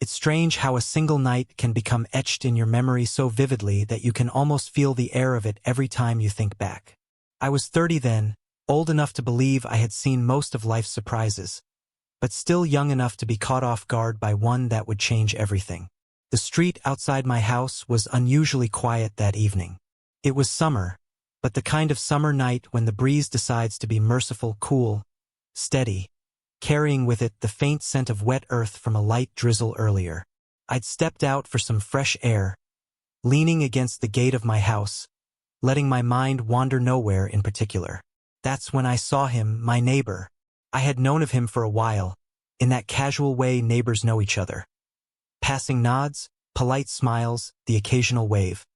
It's strange how a single night can become etched in your memory so vividly that you can almost feel the air of it every time you think back. I was 30 then, old enough to believe I had seen most of life's surprises, but still young enough to be caught off guard by one that would change everything. The street outside my house was unusually quiet that evening. It was summer, but the kind of summer night when the breeze decides to be merciful, cool, steady, carrying with it the faint scent of wet earth from a light drizzle earlier. I'd stepped out for some fresh air, leaning against the gate of my house, letting my mind wander nowhere in particular. That's when I saw him, my neighbor. I had known of him for a while, in that casual way neighbors know each other. Passing nods, polite smiles, the occasional wave.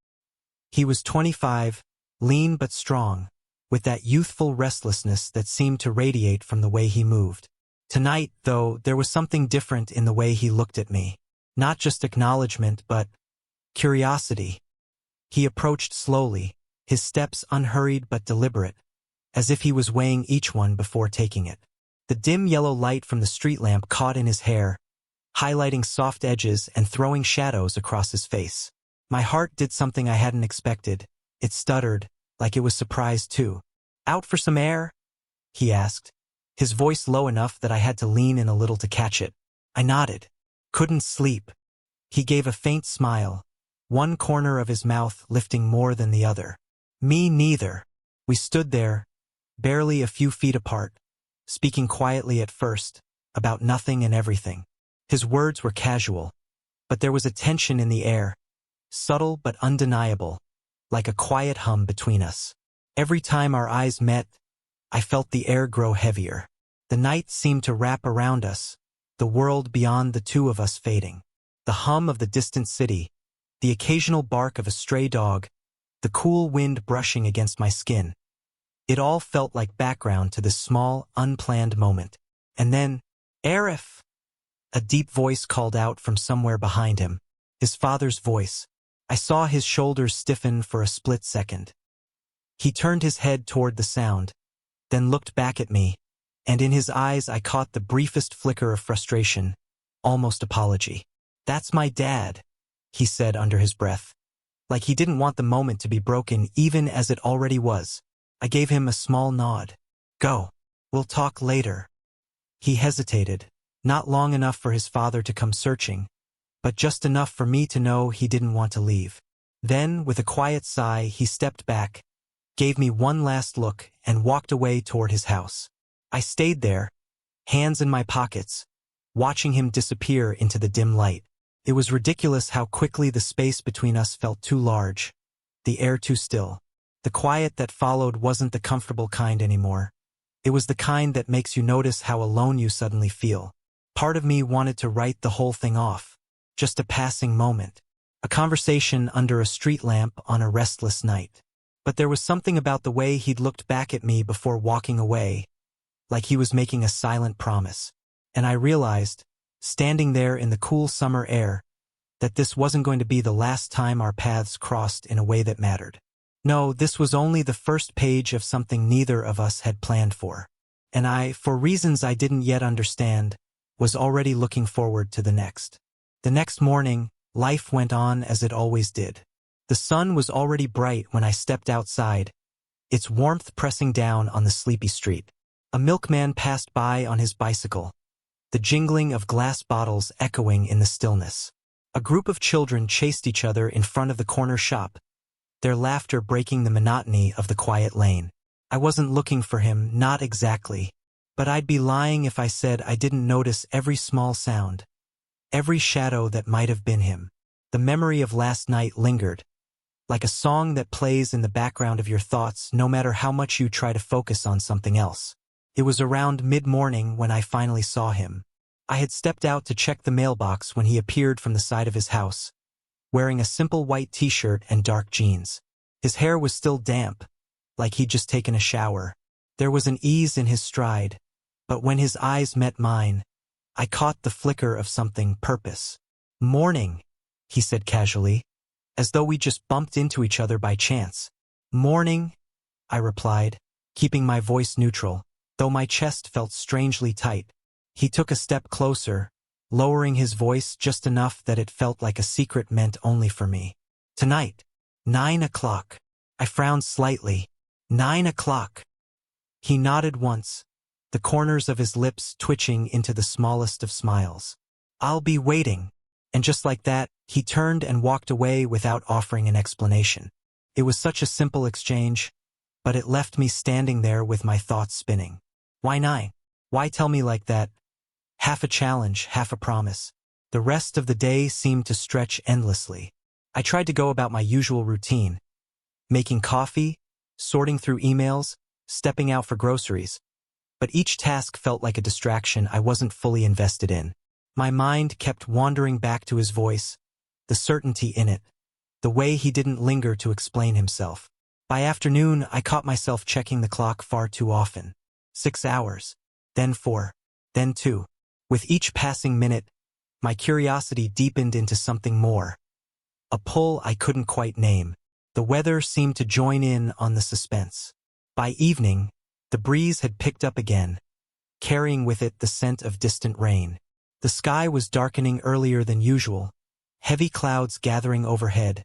He was 25, lean but strong, with that youthful restlessness that seemed to radiate from the way he moved. Tonight, though, there was something different in the way he looked at me. Not just acknowledgement, but curiosity. He approached slowly, his steps unhurried but deliberate, as if he was weighing each one before taking it. The dim yellow light from the street lamp caught in his hair, highlighting soft edges and throwing shadows across his face. My heart did something I hadn't expected. It stuttered, like it was surprised too. "Out for some air?" he asked, his voice low enough that I had to lean in a little to catch it. I nodded. "Couldn't sleep." He gave a faint smile, one corner of his mouth lifting more than the other. "Me neither." We stood there, barely a few feet apart, speaking quietly at first, about nothing and everything. His words were casual, but there was a tension in the air, subtle but undeniable, like a quiet hum between us. Every time our eyes met, I felt the air grow heavier. The night seemed to wrap around us, the world beyond the two of us fading. The hum of the distant city, the occasional bark of a stray dog, the cool wind brushing against my skin. It all felt like background to this small, unplanned moment. And then, "Arif!" A deep voice called out from somewhere behind him, his father's voice. I saw his shoulders stiffen for a split second. He turned his head toward the sound, then looked back at me, and in his eyes I caught the briefest flicker of frustration, almost apology. "That's my dad," he said under his breath, like he didn't want the moment to be broken even as it already was. I gave him a small nod. "Go. We'll talk later." He hesitated, not long enough for his father to come searching, but just enough for me to know he didn't want to leave. Then, with a quiet sigh, he stepped back, gave me one last look, and walked away toward his house. I stayed there, hands in my pockets, watching him disappear into the dim light. It was ridiculous how quickly the space between us felt too large, the air too still. The quiet that followed wasn't the comfortable kind anymore. It was the kind that makes you notice how alone you suddenly feel. Part of me wanted to write the whole thing off, just a passing moment, a conversation under a street lamp on a restless night. But there was something about the way he'd looked back at me before walking away, like he was making a silent promise. And I realized, standing there in the cool summer air, that this wasn't going to be the last time our paths crossed in a way that mattered. No, this was only the first page of something neither of us had planned for. And I, for reasons I didn't yet understand, was already looking forward to the next. The next morning, life went on as it always did. The sun was already bright when I stepped outside, its warmth pressing down on the sleepy street. A milkman passed by on his bicycle, the jingling of glass bottles echoing in the stillness. A group of children chased each other in front of the corner shop, their laughter breaking the monotony of the quiet lane. I wasn't looking for him, not exactly, but I'd be lying if I said I didn't notice every small sound, every shadow that might have been him. The memory of last night lingered, like a song that plays in the background of your thoughts no matter how much you try to focus on something else. It was around mid-morning when I finally saw him. I had stepped out to check the mailbox when he appeared from the side of his house, wearing a simple white t-shirt and dark jeans. His hair was still damp, like he'd just taken a shower. There was an ease in his stride, but when his eyes met mine, I caught the flicker of something purpose. "Morning," he said casually, as though we just bumped into each other by chance. "Morning," I replied, keeping my voice neutral, though my chest felt strangely tight. He took a step closer, lowering his voice just enough that it felt like a secret meant only for me. Tonight, 9 o'clock. I frowned slightly. 9 o'clock. He nodded once, the corners of his lips twitching into the smallest of smiles. I'll be waiting. And just like that, he turned and walked away without offering an explanation. It was such a simple exchange, but it left me standing there with my thoughts spinning. Why 9? Why tell me like that? Half a challenge, half a promise. The rest of the day seemed to stretch endlessly. I tried to go about my usual routine, making coffee, sorting through emails, stepping out for groceries. But each task felt like a distraction I wasn't fully invested in. My mind kept wandering back to his voice, the certainty in it, the way he didn't linger to explain himself. By afternoon, I caught myself checking the clock far too often. 6 hours, then 4, then 2. With each passing minute, my curiosity deepened into something more. A pull I couldn't quite name. The weather seemed to join in on the suspense. By evening, the breeze had picked up again, carrying with it the scent of distant rain. The sky was darkening earlier than usual, heavy clouds gathering overhead,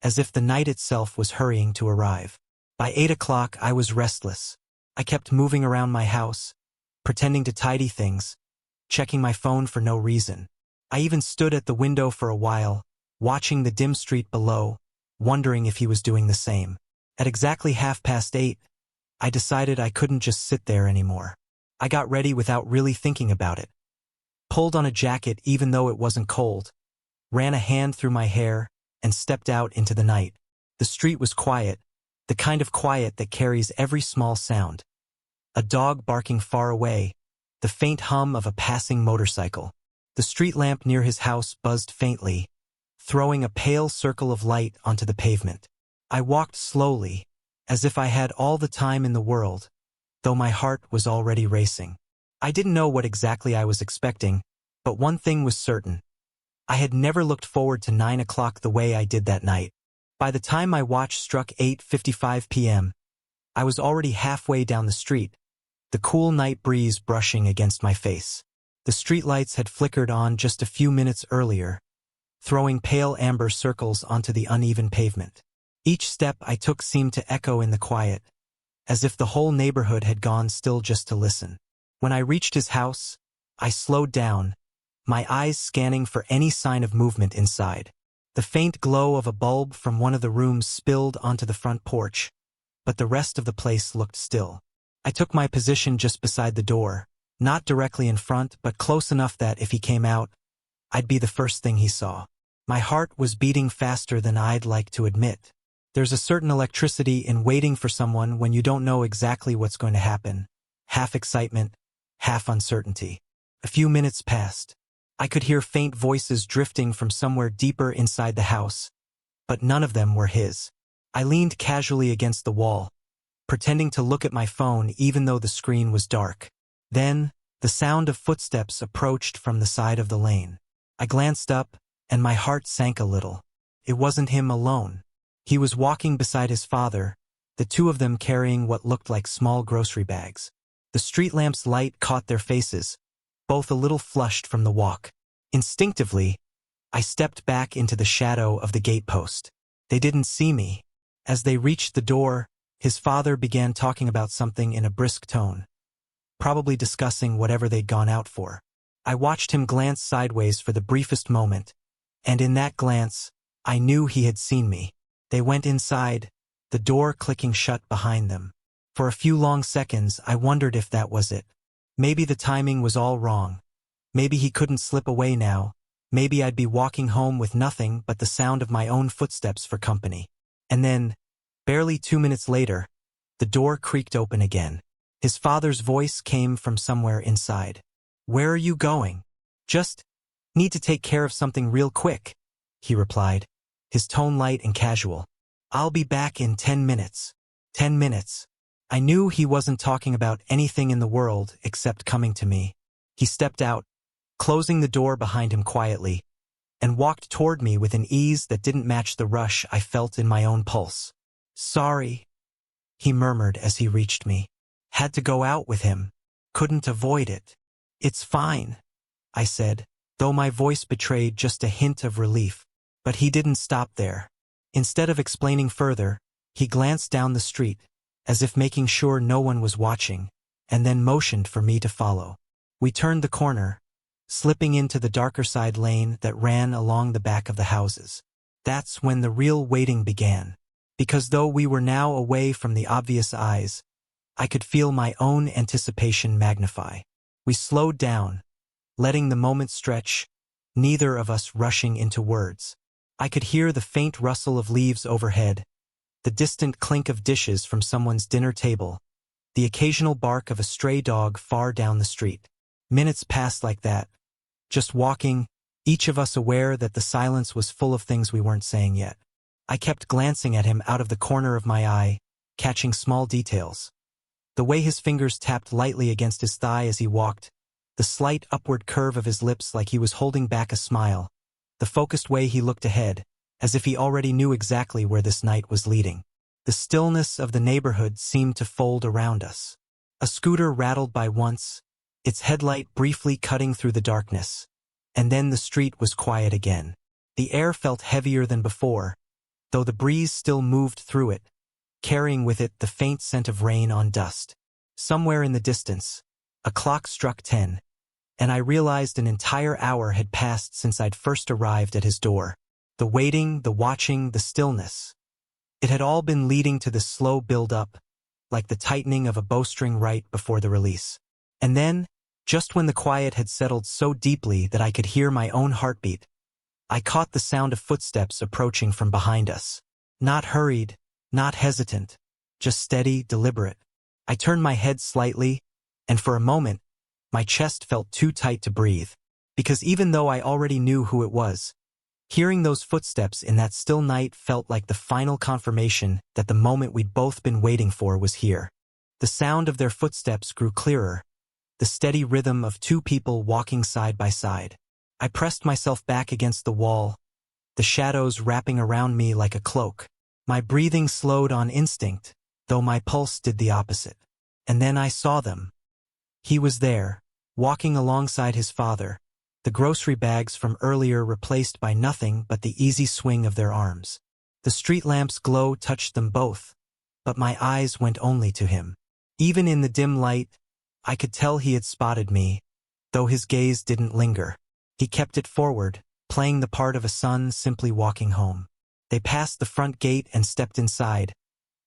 as if the night itself was hurrying to arrive. By 8 o'clock, I was restless. I kept moving around my house, pretending to tidy things, checking my phone for no reason. I even stood at the window for a while, watching the dim street below, wondering if he was doing the same. At exactly 8:30, I decided I couldn't just sit there anymore. I got ready without really thinking about it. Pulled on a jacket even though it wasn't cold, ran a hand through my hair, and stepped out into the night. The street was quiet, the kind of quiet that carries every small sound. A dog barking far away, the faint hum of a passing motorcycle. The street lamp near his house buzzed faintly, throwing a pale circle of light onto the pavement. I walked slowly, as if I had all the time in the world, though my heart was already racing. I didn't know what exactly I was expecting, but one thing was certain. I had never looked forward to 9 o'clock the way I did that night. By the time my watch struck 8:55 p.m., I was already halfway down the street, the cool night breeze brushing against my face. The streetlights had flickered on just a few minutes earlier, throwing pale amber circles onto the uneven pavement. Each step I took seemed to echo in the quiet, as if the whole neighborhood had gone still just to listen. When I reached his house, I slowed down, my eyes scanning for any sign of movement inside. The faint glow of a bulb from one of the rooms spilled onto the front porch, but the rest of the place looked still. I took my position just beside the door, not directly in front, but close enough that if he came out, I'd be the first thing he saw. My heart was beating faster than I'd like to admit. There's a certain electricity in waiting for someone when you don't know exactly what's going to happen. Half excitement, half uncertainty. A few minutes passed. I could hear faint voices drifting from somewhere deeper inside the house, but none of them were his. I leaned casually against the wall, pretending to look at my phone even though the screen was dark. Then, the sound of footsteps approached from the side of the lane. I glanced up, and my heart sank a little. It wasn't him alone. He was walking beside his father, the two of them carrying what looked like small grocery bags. The street lamp's light caught their faces, both a little flushed from the walk. Instinctively, I stepped back into the shadow of the gatepost. They didn't see me. As they reached the door, his father began talking about something in a brisk tone, probably discussing whatever they'd gone out for. I watched him glance sideways for the briefest moment, and in that glance, I knew he had seen me. They went inside, the door clicking shut behind them. For a few long seconds, I wondered if that was it. Maybe the timing was all wrong. Maybe he couldn't slip away now. Maybe I'd be walking home with nothing but the sound of my own footsteps for company. And then, barely 2 minutes later, the door creaked open again. His father's voice came from somewhere inside. "Where are you going?" "Just need to take care of something real quick," he replied, his tone light and casual. "I'll be back in 10 minutes. 10 minutes. I knew he wasn't talking about anything in the world except coming to me. He stepped out, closing the door behind him quietly, and walked toward me with an ease that didn't match the rush I felt in my own pulse. "Sorry," he murmured as he reached me. "Had to go out with him. Couldn't avoid it." "It's fine," I said, though my voice betrayed just a hint of relief. But he didn't stop there. Instead of explaining further, he glanced down the street, as if making sure no one was watching, and then motioned for me to follow. We turned the corner, slipping into the darker side lane that ran along the back of the houses. That's when the real waiting began, because though we were now away from the obvious eyes, I could feel my own anticipation magnify. We slowed down, letting the moment stretch, neither of us rushing into words. I could hear the faint rustle of leaves overhead, the distant clink of dishes from someone's dinner table, the occasional bark of a stray dog far down the street. Minutes passed like that, just walking, each of us aware that the silence was full of things we weren't saying yet. I kept glancing at him out of the corner of my eye, catching small details. The way his fingers tapped lightly against his thigh as he walked, the slight upward curve of his lips like he was holding back a smile, the focused way he looked ahead, as if he already knew exactly where this night was leading. The stillness of the neighborhood seemed to fold around us. A scooter rattled by once, its headlight briefly cutting through the darkness, and then the street was quiet again. The air felt heavier than before, though the breeze still moved through it, carrying with it the faint scent of rain on dust. Somewhere in the distance, a clock struck 10, and I realized an entire hour had passed since I'd first arrived at his door. The waiting, the watching, the stillness. It had all been leading to this slow build-up, like the tightening of a bowstring right before the release. And then, just when the quiet had settled so deeply that I could hear my own heartbeat, I caught the sound of footsteps approaching from behind us. Not hurried, not hesitant, just steady, deliberate. I turned my head slightly, and for a moment, my chest felt too tight to breathe. Because even though I already knew who it was, hearing those footsteps in that still night felt like the final confirmation that the moment we'd both been waiting for was here. The sound of their footsteps grew clearer, the steady rhythm of two people walking side by side. I pressed myself back against the wall, the shadows wrapping around me like a cloak. My breathing slowed on instinct, though my pulse did the opposite. And then I saw them. He was there, walking alongside his father, the grocery bags from earlier replaced by nothing but the easy swing of their arms. The street lamp's glow touched them both, but my eyes went only to him. Even in the dim light, I could tell he had spotted me, though his gaze didn't linger. He kept it forward, playing the part of a son simply walking home. They passed the front gate and stepped inside,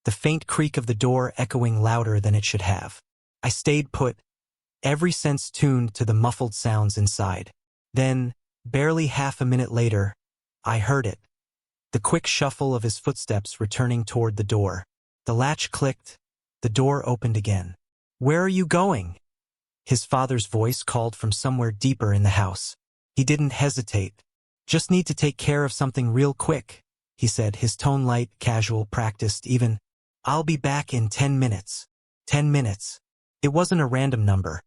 the faint creak of the door echoing louder than it should have. I stayed put, every sense tuned to the muffled sounds inside. Then, barely half a minute later, I heard it. The quick shuffle of his footsteps returning toward the door. The latch clicked, the door opened again. "Where are you going?" His father's voice called from somewhere deeper in the house. He didn't hesitate. "Just need to take care of something real quick," he said, his tone light, casual, practiced even. "I'll be back in 10 minutes. 10 minutes. It wasn't a random number.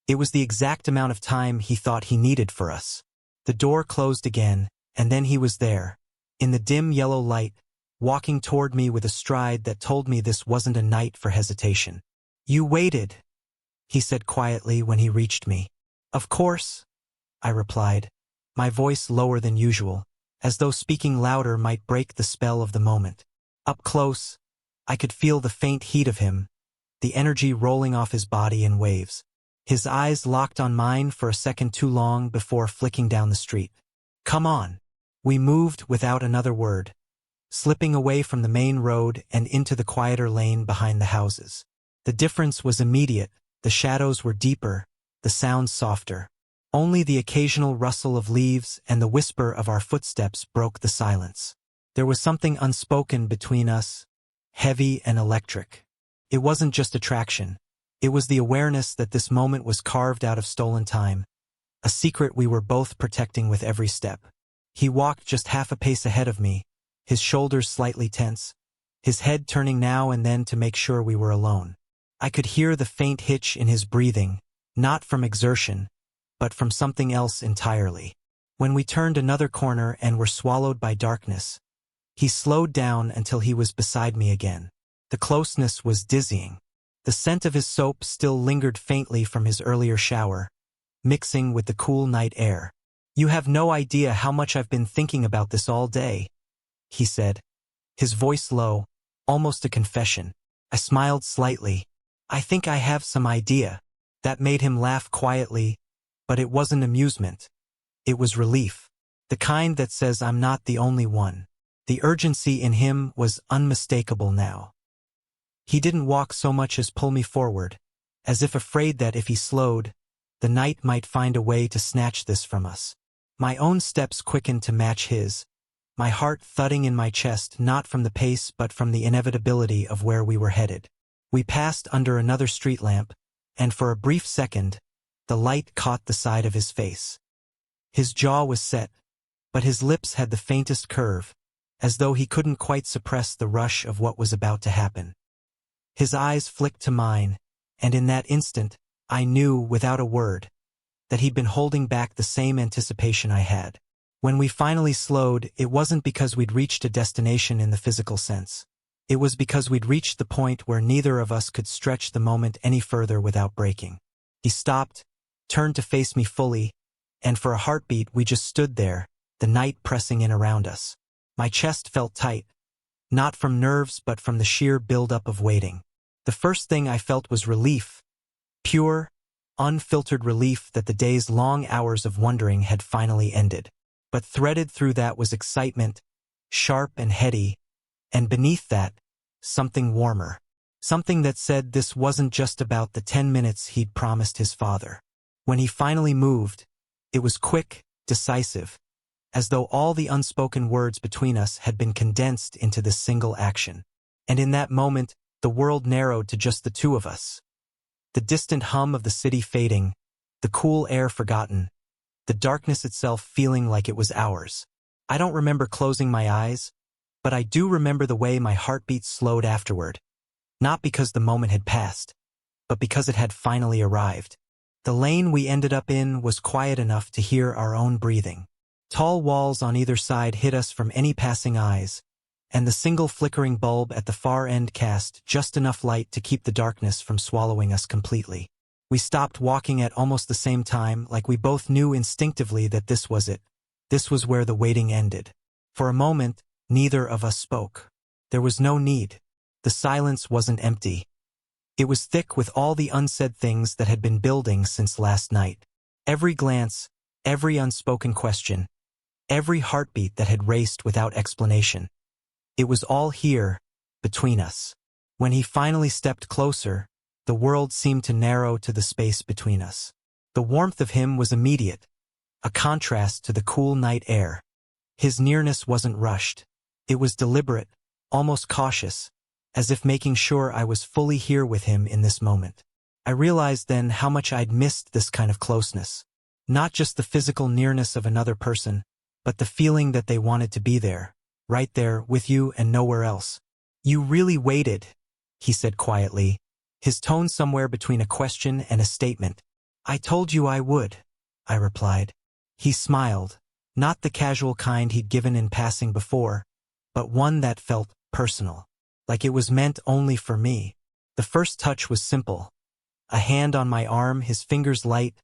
It was the exact amount of time he thought he needed for us. The door closed again, and then he was there, in the dim yellow light, walking toward me with a stride that told me this wasn't a night for hesitation. "You waited," he said quietly when he reached me. "Of course," I replied, my voice lower than usual, as though speaking louder might break the spell of the moment. Up close, I could feel the faint heat of him, the energy rolling off his body in waves. His eyes locked on mine for a second too long before flicking down the street. "Come on." We moved without another word, slipping away from the main road and into the quieter lane behind the houses. The difference was immediate. The shadows were deeper, the sounds softer. Only the occasional rustle of leaves and the whisper of our footsteps broke the silence. There was something unspoken between us, heavy and electric. It wasn't just attraction. It was the awareness that this moment was carved out of stolen time, a secret we were both protecting with every step. He walked just half a pace ahead of me, his shoulders slightly tense, his head turning now and then to make sure we were alone. I could hear the faint hitch in his breathing, not from exertion, but from something else entirely. When we turned another corner and were swallowed by darkness, he slowed down until he was beside me again. The closeness was dizzying. The scent of his soap still lingered faintly from his earlier shower, mixing with the cool night air. "You have no idea how much I've been thinking about this all day," he said, his voice low, almost a confession. I smiled slightly. "I think I have some idea." That made him laugh quietly, but it wasn't amusement. It was relief. The kind that says I'm not the only one. The urgency in him was unmistakable now. He didn't walk so much as pull me forward, as if afraid that if he slowed, the night might find a way to snatch this from us. My own steps quickened to match his, my heart thudding in my chest not from the pace but from the inevitability of where we were headed. We passed under another street lamp, and for a brief second, the light caught the side of his face. His jaw was set, but his lips had the faintest curve, as though he couldn't quite suppress the rush of what was about to happen. His eyes flicked to mine, and in that instant, I knew, without a word, that he'd been holding back the same anticipation I had. When we finally slowed, it wasn't because we'd reached a destination in the physical sense. It was because we'd reached the point where neither of us could stretch the moment any further without breaking. He stopped, turned to face me fully, and for a heartbeat we just stood there, the night pressing in around us. My chest felt tight, not from nerves but from the sheer buildup of waiting. The first thing I felt was relief, pure, unfiltered relief that the day's long hours of wondering had finally ended. But threaded through that was excitement, sharp and heady, and beneath that, something warmer. Something that said this wasn't just about the 10 minutes he'd promised his father. When he finally moved, it was quick, decisive, as though all the unspoken words between us had been condensed into this single action. And in that moment, the world narrowed to just the two of us. The distant hum of the city fading, the cool air forgotten, the darkness itself feeling like it was ours. I don't remember closing my eyes, but I do remember the way my heartbeat slowed afterward. Not because the moment had passed, but because it had finally arrived. The lane we ended up in was quiet enough to hear our own breathing. Tall walls on either side hid us from any passing eyes, and the single flickering bulb at the far end cast just enough light to keep the darkness from swallowing us completely. We stopped walking at almost the same time, like we both knew instinctively that this was it. This was where the waiting ended. For a moment, neither of us spoke. There was no need. The silence wasn't empty. It was thick with all the unsaid things that had been building since last night. Every glance, every unspoken question, every heartbeat that had raced without explanation. It was all here, between us. When he finally stepped closer, the world seemed to narrow to the space between us. The warmth of him was immediate, a contrast to the cool night air. His nearness wasn't rushed. It was deliberate, almost cautious, as if making sure I was fully here with him in this moment. I realized then how much I'd missed this kind of closeness. Not just the physical nearness of another person, but the feeling that they wanted to be there, right there with you and nowhere else. "You really waited," he said quietly, his tone somewhere between a question and a statement. "I told you I would," I replied. He smiled, not the casual kind he'd given in passing before, but one that felt personal, like it was meant only for me. The first touch was simple. A hand on my arm, his fingers light,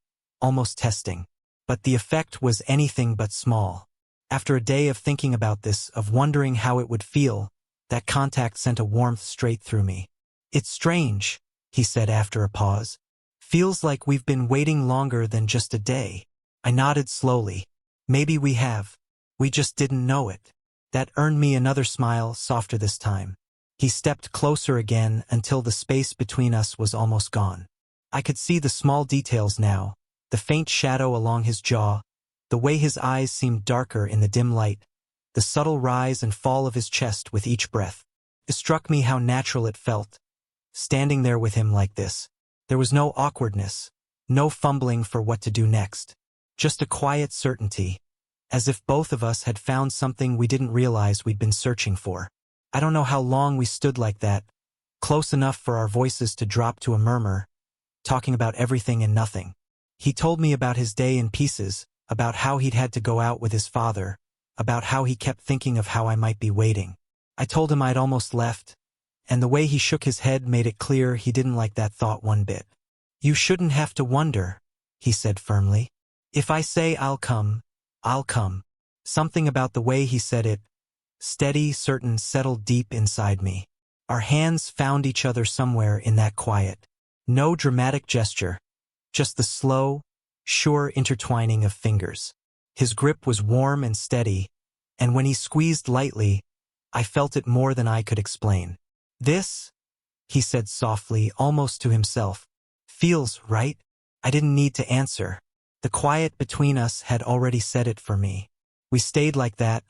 almost testing. But the effect was anything but small. After a day of thinking about this, of wondering how it would feel, that contact sent a warmth straight through me. "It's strange," he said after a pause. "Feels like we've been waiting longer than just a day." I nodded slowly. "Maybe we have. We just didn't know it." That earned me another smile, softer this time. He stepped closer again until the space between us was almost gone. I could see the small details now, the faint shadow along his jaw, the way his eyes seemed darker in the dim light, the subtle rise and fall of his chest with each breath. It struck me how natural it felt, standing there with him like this. There was no awkwardness, no fumbling for what to do next. Just a quiet certainty, as if both of us had found something we didn't realize we'd been searching for. I don't know how long we stood like that, close enough for our voices to drop to a murmur, talking about everything and nothing. He told me about his day in pieces, about how he'd had to go out with his father, about how he kept thinking of how I might be waiting. I told him I'd almost left, and the way he shook his head made it clear he didn't like that thought one bit. "You shouldn't have to wonder," he said firmly. "If I say I'll come, I'll come. Something about the way he said it, steady, certain, settled deep inside me. Our hands found each other somewhere in that quiet. No dramatic gesture, just the slow, sure intertwining of fingers. His grip was warm and steady, and when he squeezed lightly, I felt it more than I could explain. This, he said softly, almost to himself, feels right. I didn't need to answer. The quiet between us had already said it for me. We stayed like that,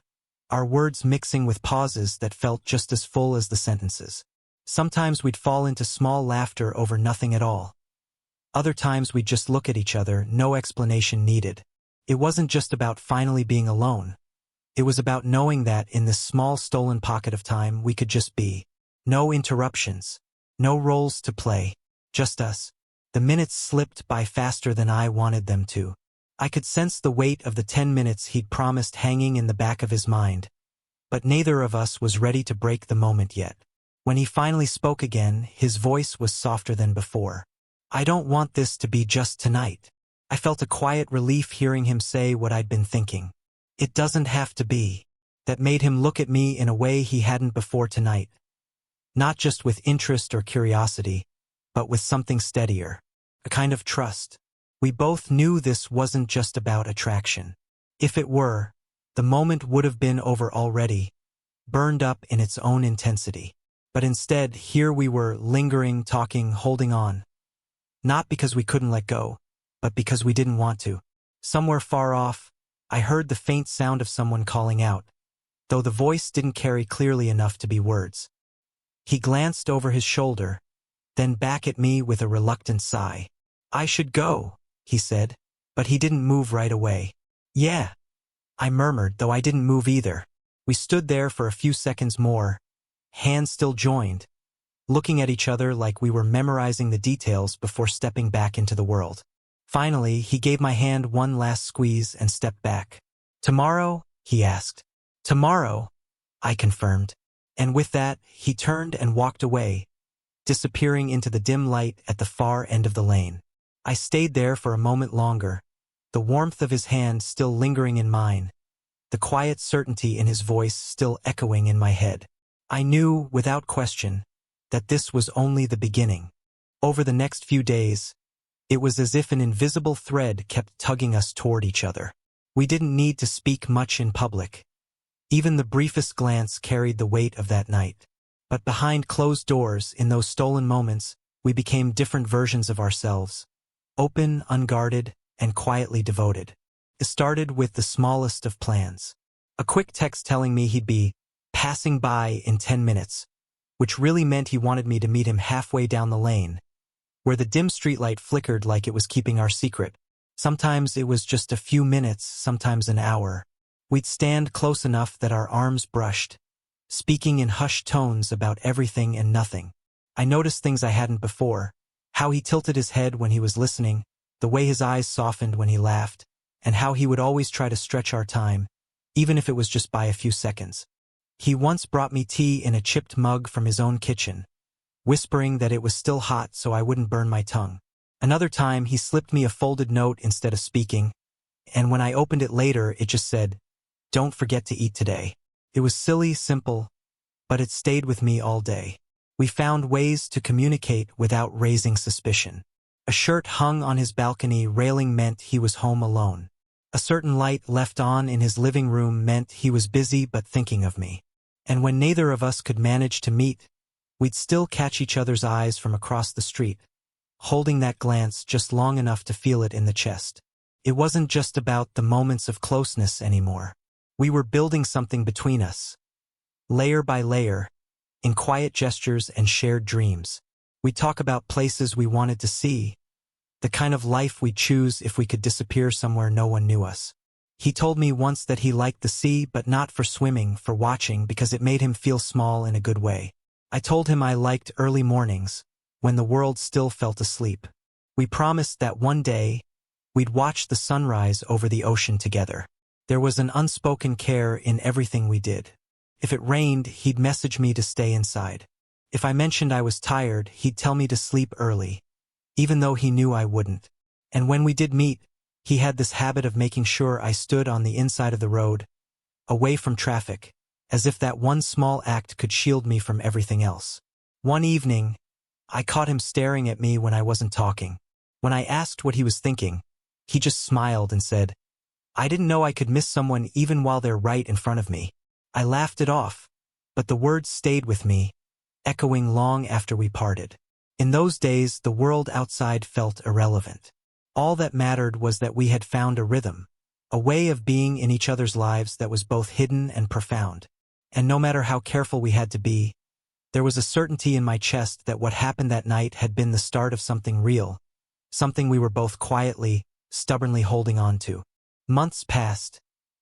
our words mixing with pauses that felt just as full as the sentences. Sometimes we'd fall into small laughter over nothing at all. Other times we'd just look at each other, no explanation needed. It wasn't just about finally being alone. It was about knowing that in this small stolen pocket of time we could just be. No interruptions. No roles to play. Just us. The minutes slipped by faster than I wanted them to. I could sense the weight of the 10 minutes he'd promised hanging in the back of his mind. But neither of us was ready to break the moment yet. When he finally spoke again, his voice was softer than before. I don't want this to be just tonight. I felt a quiet relief hearing him say what I'd been thinking. It doesn't have to be. That made him look at me in a way he hadn't before tonight. Not just with interest or curiosity, but with something steadier. A kind of trust. We both knew this wasn't just about attraction. If it were, the moment would have been over already, burned up in its own intensity. But instead, here we were, lingering, talking, holding on. Not because we couldn't let go, but because we didn't want to. Somewhere far off, I heard the faint sound of someone calling out, though the voice didn't carry clearly enough to be words. He glanced over his shoulder, then back at me with a reluctant sigh. I should go, he said, but he didn't move right away. Yeah, I murmured, though I didn't move either. We stood there for a few seconds more, hands still joined, looking at each other like we were memorizing the details before stepping back into the world. Finally, he gave my hand one last squeeze and stepped back. Tomorrow? He asked. Tomorrow, I confirmed. And with that, he turned and walked away, disappearing into the dim light at the far end of the lane. I stayed there for a moment longer, the warmth of his hand still lingering in mine, the quiet certainty in his voice still echoing in my head. I knew, without question, that this was only the beginning. Over the next few days, it was as if an invisible thread kept tugging us toward each other. We didn't need to speak much in public. Even the briefest glance carried the weight of that night. But behind closed doors, in those stolen moments, we became different versions of ourselves. Open, unguarded, and quietly devoted. It started with the smallest of plans. A quick text telling me he'd be passing by in 10 minutes, which really meant he wanted me to meet him halfway down the lane, where the dim streetlight flickered like it was keeping our secret. Sometimes it was just a few minutes, sometimes an hour. We'd stand close enough that our arms brushed, speaking in hushed tones about everything and nothing. I noticed things I hadn't before, how he tilted his head when he was listening, the way his eyes softened when he laughed, and how he would always try to stretch our time, even if it was just by a few seconds. He once brought me tea in a chipped mug from his own kitchen, whispering that it was still hot so I wouldn't burn my tongue. Another time, he slipped me a folded note instead of speaking, and when I opened it later, it just said, "Don't forget to eat today." It was silly, simple, but it stayed with me all day. We found ways to communicate without raising suspicion. A shirt hung on his balcony railing meant he was home alone. A certain light left on in his living room meant he was busy but thinking of me. And when neither of us could manage to meet, we'd still catch each other's eyes from across the street, holding that glance just long enough to feel it in the chest. It wasn't just about the moments of closeness anymore. We were building something between us, layer by layer, in quiet gestures and shared dreams. We'd talk about places we wanted to see, the kind of life we'd choose if we could disappear somewhere no one knew us. He told me once that he liked the sea, but not for swimming, for watching, because it made him feel small in a good way. I told him I liked early mornings, when the world still felt asleep. We promised that one day, we'd watch the sunrise over the ocean together. There was an unspoken care in everything we did. If it rained, he'd message me to stay inside. If I mentioned I was tired, he'd tell me to sleep early, even though he knew I wouldn't. And when we did meet, He had this habit of making sure I stood on the inside of the road, away from traffic, as if that one small act could shield me from everything else. One evening, I caught him staring at me when I wasn't talking. When I asked what he was thinking, he just smiled and said, "I didn't know I could miss someone even while they're right in front of me." I laughed it off, but the words stayed with me, echoing long after we parted. In those days, the world outside felt irrelevant. All that mattered was that we had found a rhythm, a way of being in each other's lives that was both hidden and profound. And no matter how careful we had to be, there was a certainty in my chest that what happened that night had been the start of something real, something we were both quietly, stubbornly holding on to. Months passed,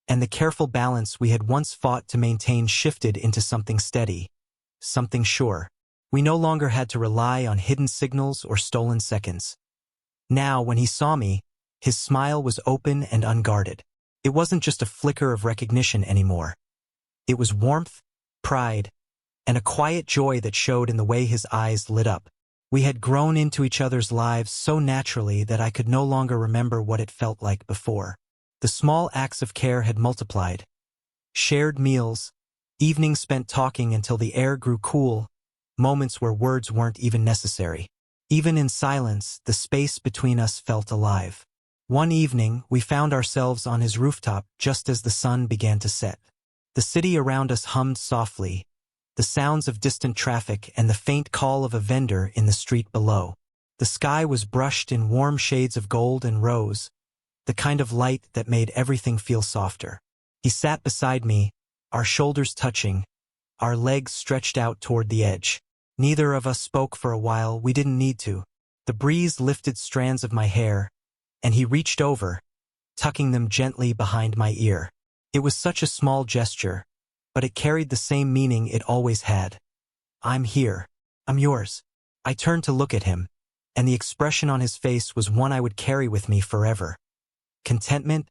and the careful balance we had once fought to maintain shifted into something steady, something sure. We no longer had to rely on hidden signals or stolen seconds. Now, when he saw me, his smile was open and unguarded. It wasn't just a flicker of recognition anymore. It was warmth, pride, and a quiet joy that showed in the way his eyes lit up. We had grown into each other's lives so naturally that I could no longer remember what it felt like before. The small acts of care had multiplied. Shared meals, evenings spent talking until the air grew cool, moments where words weren't even necessary. Even in silence, the space between us felt alive. One evening, we found ourselves on his rooftop just as the sun began to set. The city around us hummed softly, the sounds of distant traffic and the faint call of a vendor in the street below. The sky was brushed in warm shades of gold and rose, the kind of light that made everything feel softer. He sat beside me, our shoulders touching, our legs stretched out toward the edge. Neither of us spoke for a while. We didn't need to. The breeze lifted strands of my hair, and he reached over, tucking them gently behind my ear. It was such a small gesture, but it carried the same meaning it always had. "I'm here. I'm yours." I turned to look at him, and the expression on his face was one I would carry with me forever. Contentment,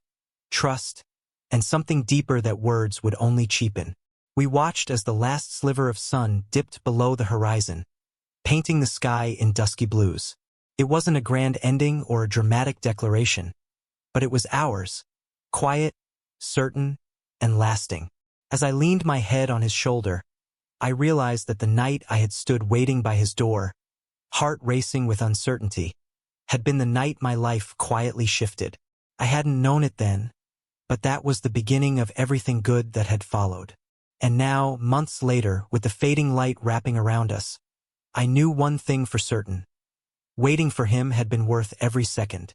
trust, and something deeper that words would only cheapen. We watched as the last sliver of sun dipped below the horizon, painting the sky in dusky blues. It wasn't a grand ending or a dramatic declaration, but it was ours, quiet, certain, and lasting. As I leaned my head on his shoulder, I realized that the night I had stood waiting by his door, heart racing with uncertainty, had been the night my life quietly shifted. I hadn't known it then, but that was the beginning of everything good that had followed. And now, months later, with the fading light wrapping around us, I knew one thing for certain. Waiting for him had been worth every second.